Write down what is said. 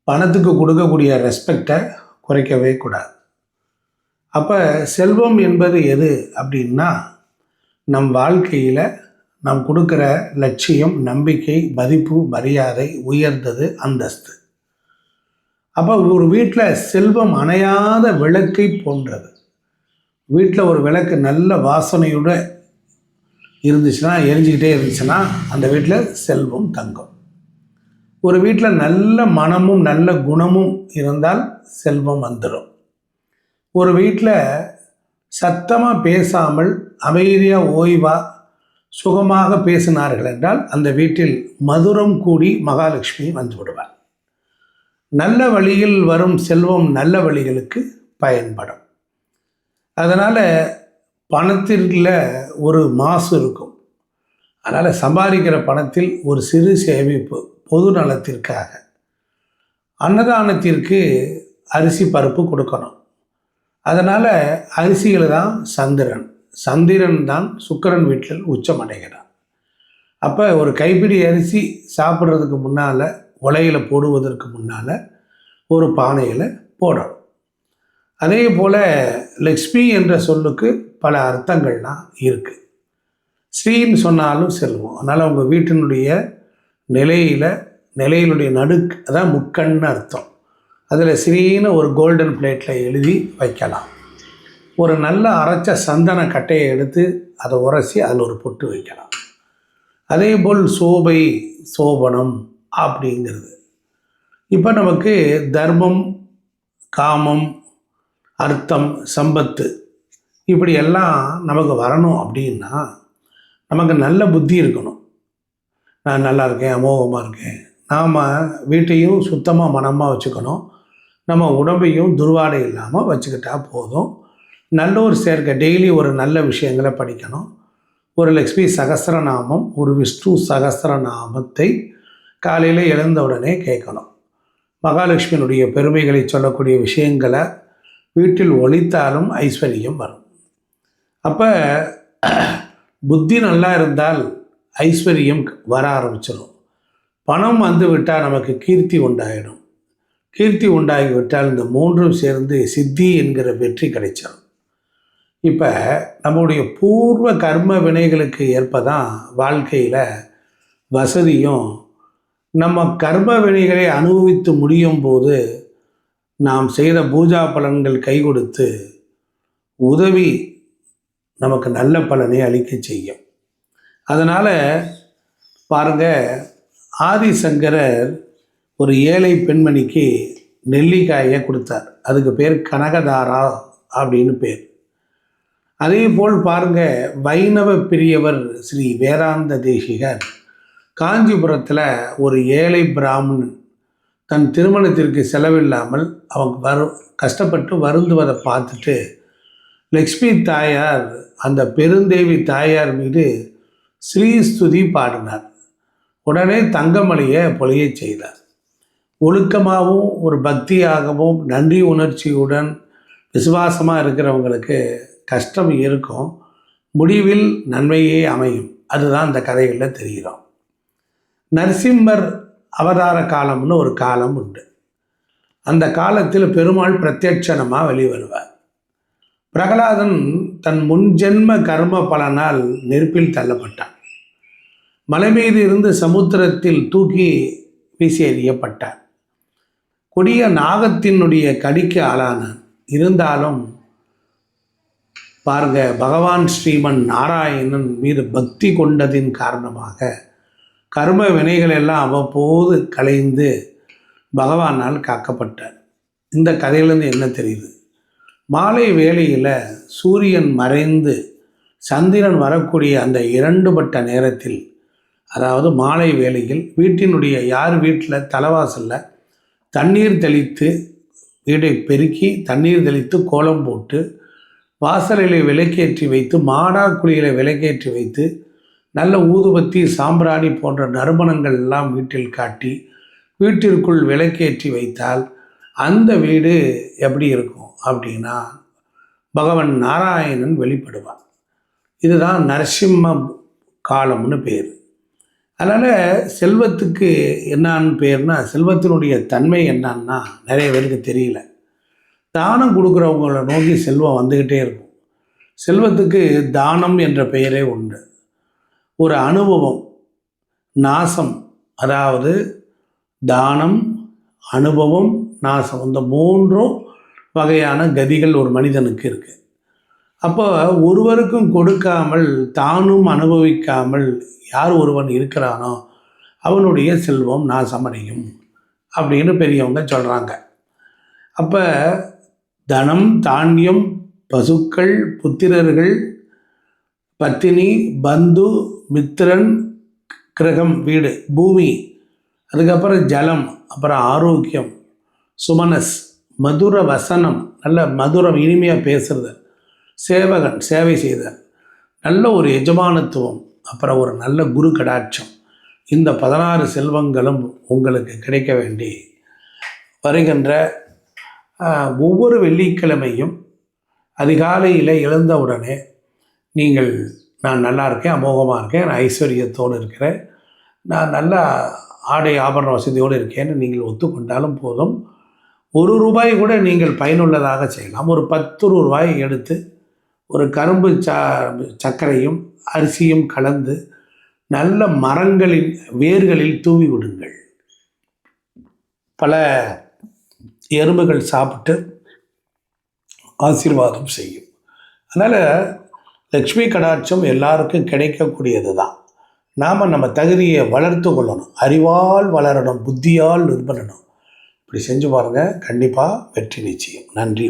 பணத்துக்கு கொடுக்கக்கூடிய ரெஸ்பெக்டை குறைக்கவே கூடாது. அப்போ செல்வம் என்பது எது அப்படின்னா, நம் வாழ்க்கையில் நாம் கொடுக்குற லட்சியம், நம்பிக்கை, மதிப்பு, மரியாதை, உயர்ந்தது, அந்தஸ்து. அப்போ ஒரு வீட்டில் செல்வம் அணையாத விளக்கை போன்றது. வீட்டில் ஒரு விளக்கு நல்ல வாசனையோடு இருந்துச்சுன்னா, எரிஞ்சிக்கிட்டே இருந்துச்சுன்னா, அந்த வீட்டில் செல்வம் தங்கும். ஒரு வீட்டில் நல்ல மனமும் நல்ல குணமும் இருந்தால் செல்வம் வந்துடும். ஒரு வீட்டில் சத்தமாக பேசாமல் அமைதியாக ஓய்வாக சுகமாக பேசினார்கள் என்றால் அந்த வீட்டில் மதுரம் கூடி மகாலட்சுமி வந்து விடுவார். நல்ல வழியில் வரும் செல்வம் நல்ல வழிகளுக்கு பயன்படும். அதனால் பணத்திற்குள்ள ஒரு மாசு இருக்கும். அதனால் சம்பாதிக்கிற பணத்தில் ஒரு சிறு சேமிப்பு பொது நலத்திற்காக. அன்னதானத்திற்கு அரிசி பருப்பு கொடுக்கணும். அதனால் அரிசியில் தான் சந்திரன் தான் சுக்கிரன் வீட்டில் உச்சமடைகிறார். அப்போ ஒரு கைப்பிடி அரிசி சாப்பிட்றதுக்கு முன்னால், உலையில் போடுவதற்கு முன்னால் ஒரு பானையில் போடணும். அதே போல் லக்ஷ்மி என்ற சொல்லுக்கு பல அர்த்தங்கள்லாம் இருக்குது. ஸ்ரீன்னு சொன்னாலும் செல்வம். அதனால் உங்கள் வீட்டினுடைய நிலையினுடைய நடுக்கு அதான் முக்கண்ணு அர்த்தம். அதில் ஸ்ரீன்னு ஒரு கோல்டன் பிளேட்டில் எழுதி வைக்கலாம். ஒரு நல்ல அரைச்ச சந்தன கட்டையை எடுத்து அதை உரசி அதில் ஒரு பொட்டு வைக்கலாம். அதே போல் சோபை, சோபனம் அப்படிங்கிறது. இப்போ நமக்கு தர்மம், காமம், அர்த்தம், சம்பத்து இப்படி எல்லாம் நமக்கு வரணும் அப்படின்னா நமக்கு நல்ல புத்தி இருக்கணும். நான் நல்லா இருக்கேன், அமோகமாக இருக்கேன். நாம் வீட்டையும் சுத்தமாக மனமாக வச்சுக்கணும். நம்ம உடம்பையும் துர்வாடை இல்லாமல் வச்சுக்கிட்டா போதும். நல்லோர் சேர்க்க டெய்லி ஒரு நல்ல விஷயங்களை படிக்கணும். ஒரு லக்ஷ்மி சகஸ்ரநாமம், ஒரு விஷ்ணு சகஸ்ரநாமத்தை காலையில் எழுந்த உடனே கேட்கணும். மகாலட்சுமியினுடைய பெருமைகளை சொல்லக்கூடிய விஷயங்களை வீட்டில் ஒலித்தாலும் ஐஸ்வர்யம் வரும். அப்போ புத்தி நல்லா இருந்தால் ஐஸ்வர்யம் வர ஆரம்பிச்சிடும். பணம் வந்து விட்டால் நமக்கு கீர்த்தி உண்டாயிடும். கீர்த்தி உண்டாகிவிட்டால் இந்த மூன்றும் சேர்ந்து சித்தி என்கிற வெற்றி கிடைச்சிடும். இப்போ நம்முடைய பூர்வ கர்ம வினைகளுக்கு ஏற்ப தான் வாழ்க்கையில் வசதியும், நம்ம கர்ம வினைகளை அனுபவித்து முடியும் போது நாம் செய்த பூஜா பலன்கள் கை கொடுத்து உதவி நமக்கு நல்ல பலனை அளிக்க செய்யும். அதனால் பாருங்கள், ஆதிசங்கரர் ஒரு ஏழை பெண்மணிக்கு நெல்லிக்காயை கொடுத்தார். அதுக்கு பேர் கனகதாரா அப்படின்னு பேர். அதே போல் பாருங்கள், வைணவ பிரியவர் ஸ்ரீ வேதாந்த தேசிகர் காஞ்சிபுரத்தில் ஒரு ஏழை பிராமணன் தன் திருமணத்திற்கு செலவில்லாமல் அவங்க கஷ்டப்பட்டு வருந்துவதை பார்த்துட்டு லக்ஷ்மி தாயார் அந்த பெருந்தேவி தாயார் மீது ஸ்ரீஸ்துதி பாடினார். உடனே தங்கமணியை பொழிய செய்தார். ஒழுக்கமாகவும் ஒரு பக்தியாகவும் நன்றி உணர்ச்சியுடன் விசுவாசமாக இருக்கிறவங்களுக்கு கஷ்டம் இருக்கும், முடிவில் நன்மையே அமையும். அதுதான் இந்த கதைகளில் தெரிகிறோம். நரசிம்மர் அவதார காலம்னு ஒரு காலம் உண்டு. அந்த காலத்தில் பெருமாள் பிரத்யட்சணமாக வெளிவருவார். பிரகலாதன் தன் முன்ஜென்ம கர்ம பலனால் நெருப்பில் தள்ளப்பட்டான். மலை மீது இருந்து சமுத்திரத்தில் தூக்கி வீசி எறியப்பட்டான். கொடிய நாகத்தினுடைய கடிக்கு ஆளானான். இருந்தாலும் பாருங்க, பகவான் ஸ்ரீமன் நாராயணன் மீது பக்தி கொண்டதின் காரணமாக கர்ம வினைகள் எல்லாம் அவ்வப்போது கலைந்து பகவானால் காக்கப்பட்டார். இந்த கதையிலேருந்து என்ன தெரியுது? மாலை வேளையில் சூரியன் மறைந்து சந்திரன் வரக்கூடிய அந்த இரண்டுபட்ட நேரத்தில், அதாவது மாலை வேளையில் வீட்டினுடைய யார் வீட்டில் தலைவாசலில் தண்ணீர் தெளித்து வீடை பெருக்கி தண்ணீர் தெளித்து கோலம் போட்டு வாசலில் விளக்கேற்றி வைத்து மாடா குழியில் விளக்கேற்றி வைத்து நல்ல ஊதுபத்தி சாம்பிராணி போன்ற நறுமணங்கள் எல்லாம் வீட்டில் காட்டி வீட்டிற்குள் விளக்கேற்றி வைத்தால் அந்த வீடு எப்படி இருக்கும் அப்படின்னா பகவான் நாராயணன் வெளிப்படுவார். இதுதான் நரசிம்ம காலம்னு பேர். அதனால் செல்வத்துக்கு என்னான்னு பேர்னா, செல்வத்தினுடைய தன்மை என்னான்னா நிறைய பேருக்கு தெரியல. தானம் கொடுக்குறவங்கள நோக்கி செல்வம் வந்துக்கிட்டே இருக்கும். செல்வத்துக்கு தானம் என்ற பெயரே உண்டு. ஒரு அனுபவம், நாசம், அதாவது தானம், அனுபவம், நாசம், இந்த 3 வகையான கதிகள் ஒரு மனிதனுக்கு இருக்குது. அப்போ ஒருவருக்கும் கொடுக்காமல் தானும் அனுபவிக்காமல் யார் ஒருவன் இருக்கிறானோ அவனுடைய செல்வம் நாசமடையும் அப்படின்னு பெரியவங்க சொல்கிறாங்க. அப்போ தனம், தானியம், பசுக்கள், புத்திரர்கள், பத்தினி, பந்து, மித்திரன், கிரகம், வீடு, பூமி, அதுக்கப்புறம் ஜலம், அப்புறம் ஆரோக்கியம், சுமனஸ், மதுர வசனம், நல்ல மதுரம் இனிமையாக பேசுறது, சேவகன், சேவை செய்தல், நல்ல ஒரு எஜமானத்துவம், அப்புறம் ஒரு நல்ல குரு கடாட்சம், இந்த 16 செல்வங்களும் உங்களுக்கு கிடைக்க வேண்டி வருகின்ற ஒவ்வொரு வெள்ளிக்கிழமையும் அதிகாலையில் எழுந்தவுடனே நீங்கள் நான் நல்லா இருக்கேன், அமோகமாக இருக்கேன், நான் ஐஸ்வர்யத்தோடு இருக்கிறேன், நான் நல்ல ஆடை ஆபரண வசதியோடு இருக்கேன்னு நீங்கள் ஒத்துக்கொண்டாலும் போதும். ₹1 கூட நீங்கள் பயனுள்ளதாக செய்யலாம். ஒரு ₹10 எடுத்து ஒரு கரும்பு சர்க்கரையும் அரிசியும் கலந்து நல்ல மரங்களின் வேர்களில் தூவி விடுங்கள். பல எறும்புகள் சாப்பிட்டு ஆசீர்வாதம் செய்யும். அதனால் லக்ஷ்மி கடாட்சம் எல்லாருக்கும் கிடைக்கக்கூடியது தான். நாம் நம்ம தகுதியை வளர்த்து கொள்ளணும். அறிவால் வளரணும், புத்தியால் நிர்பலணும். இப்படி செஞ்சு பாருங்கள், கண்டிப்பாக வெற்றி நிச்சயம். நன்றி.